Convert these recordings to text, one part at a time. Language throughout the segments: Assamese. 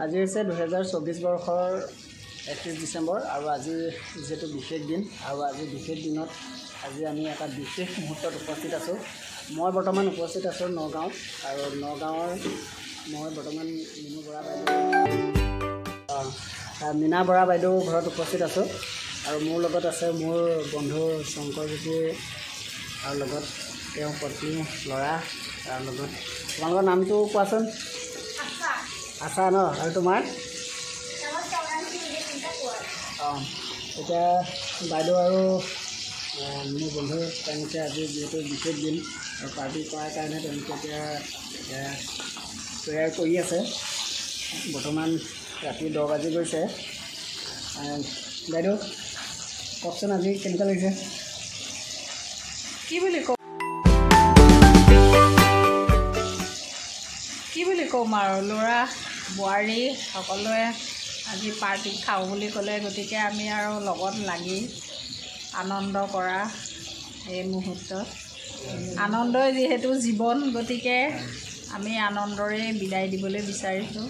আজি হৈছে 2024 বৰ্ষৰ 31 ডিচেম্বৰ আৰু আজি যেটো বিশেষ দিন আৰু আজি বিশেষ দিনত আজি আমি এটা বিশেষ মুহূৰ্তত উপস্থিত আছো। মই বৰ্তমান উপস্থিত আছো নগাঁও আৰু নগাঁৱৰ মই বৰ্তমান মিনা বৰা বাইদেউ ঘৰত উপস্থিত আছো আৰু মোৰ লগত আছে মোৰ বন্ধু শংকৰজ্যোতি আৰু লগত তেওঁৰ পত্নী লৰা আৰু লগত তোমালোকৰ নামটো কোৱাচোন? আশা ন আৰু তোমাৰ? এতিয়া বাইদেউ আৰু মোৰ বন্ধু তেওঁলোকে আজি যিহেতু বিশেষ দিন আৰু পাৰ্টি কৰাৰ কাৰণে তেওঁলোকে এতিয়া তৈয়াৰ কৰি আছে। বৰ্তমান ৰাতি 10 বাজি গৈছে। বাইদেউ কওকচোন আজি কেনেকুৱা লাগিছে? কি বুলি ক'ম আৰু ল'ৰা বোৱাৰী সকলোৱে আজি পাৰ্টি খাওঁ বুলি ক'লে, গতিকে আমি আৰু লগত লাগি আনন্দ কৰা এই মুহূৰ্তত। আনন্দই যিহেতু জীৱন, গতিকে আমি আনন্দৰে বিদায় দিবলৈ বিচাৰিছোঁ।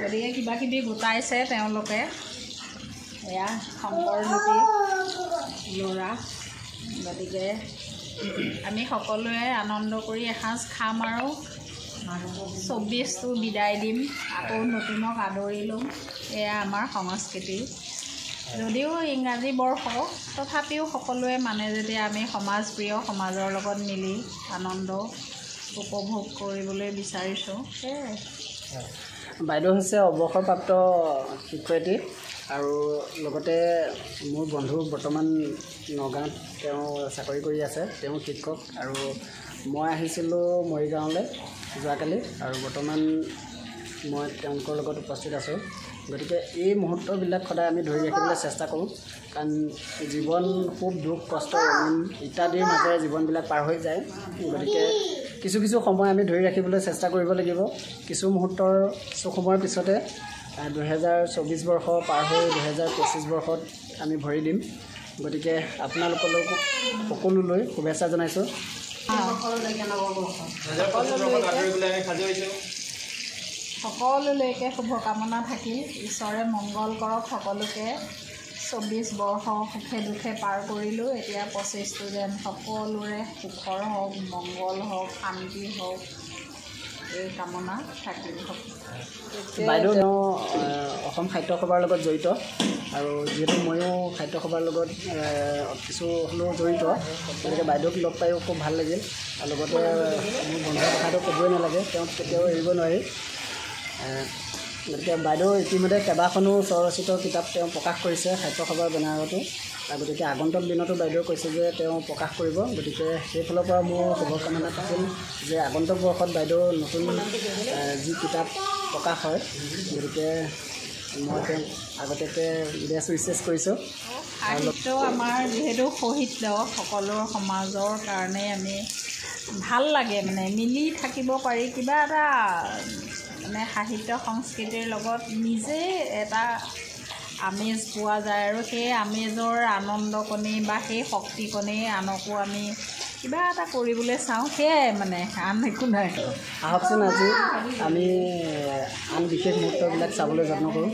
গতিকে কিবাকিবি গোটাইছে তেওঁলোকে, এয়া শংকৰজ্যোতি ল'ৰা, গতিকে আমি সকলোৱে আনন্দ কৰি এসাঁজ খাম আৰু 24টো বিদায় দিম, আকৌ নতুনক আদৰি ল'ম। এয়া আমাৰ সংস্কৃতি। যদিও ইংৰাজী বৰ্ষ, তথাপিও সকলোৱে মানে যেতিয়া আমি সমাজপ্ৰিয়, সমাজৰ লগত মিলি আনন্দ উপভোগ কৰিবলৈ বিচাৰিছোঁ। সেয়াই। বাইদেউ হৈছে অৱসৰপ্ৰাপ্ত শিক্ষয়িত্ৰী আৰু লগতে মোৰ বন্ধু বৰ্তমান নগাঁৱত তেওঁ চাকৰি কৰি আছে, তেওঁ শিক্ষক। আৰু মই আহিছিলোঁ মৰিগাঁৱলৈ যোৱাকালি আৰু বৰ্তমান মই তেওঁলোকৰ লগত উপস্থিত আছোঁ। গতিকে এই মুহূৰ্তবিলাক সদায় আমি ধৰি ৰাখিবলৈ চেষ্টা কৰোঁ, কাৰণ জীৱন খুব দুখ কষ্ট ইত্যাদিৰ মাজেৰে জীৱনবিলাক পাৰ হৈ যায়। গতিকে কিছু সময় আমি ধৰি ৰাখিবলৈ চেষ্টা কৰিব লাগিব। কিছু সময়ৰ পিছতে 2024 বৰ্ষ পাৰ হৈ 2025 বৰ্ষত আমি ভৰি দিম। গতিকে আপোনালোকলৈ সকলোলৈ শুভেচ্ছা জনাইছোঁ। সকলোলৈকে শুভকামনা থাকিল। ঈশ্বৰে মংগল কৰক সকলোকে। 24 বৰ্ষ সুখে দুখে পাৰ কৰিলোঁ। এতিয়া 25টো যেন সকলোৰে সুখৰ হওক, মংগল হওক, শান্তি হওক, এই কামনা থাকিল। বাইদেউ তেওঁ অসম সাহিত্য সভাৰ লগত জড়িত আৰু যিহেতু ময়ো সাহিত্য সভাৰ লগত কিছু হ'লেও জড়িত, গতিকে বাইদেউক লগ পায়ো খুব ভাল লাগিল। আৰু লগতে মোৰ বন্ধুৰ কথাটো ক'বই নালাগে, তেওঁক কেতিয়াও এৰিব নোৱাৰি। গতিকে বাইদেউ ইতিমধ্যে কেইবাখনো স্বৰচিত কিতাপ তেওঁ প্ৰকাশ কৰিছে সাহিত্য সভাৰ বেনাৰতো। গতিকে আগন্তুক দিনতো বাইদেউ কৈছে যে তেওঁ প্ৰকাশ কৰিব। গতিকে সেইফালৰ পৰা মোৰ শুভকামনা থাকিল যে আগন্তুক বৰ্ষত বাইদেউ নতুন যি কিতাপ প্ৰকাশ হয়, গতিকে মই তেওঁক আগতীয়াকৈ বেষ্ট উইচেছ কৰিছোঁ। সাহিত্য আমাৰ যিহেতু সাহিত্য সকলো সমাজৰ কাৰণে আমি ভাল লাগে, মানে মিলি থাকিব পাৰি, কিবা এটা মানে সাহিত্য সংস্কৃতিৰ লগত নিজেই এটা আমেজ পোৱা যায় আৰু সেই আমেজৰ আনন্দকণেই বা সেই শক্তিকণেই আনকো আমি কিবা এটা কৰিবলৈ চাওঁ। সেয়াই মানে, আন একো নাই। আহকচোন আজি আমি আন বিশেষ মুহূৰ্তবিলাক চাবলৈ যত্ন কৰোঁ।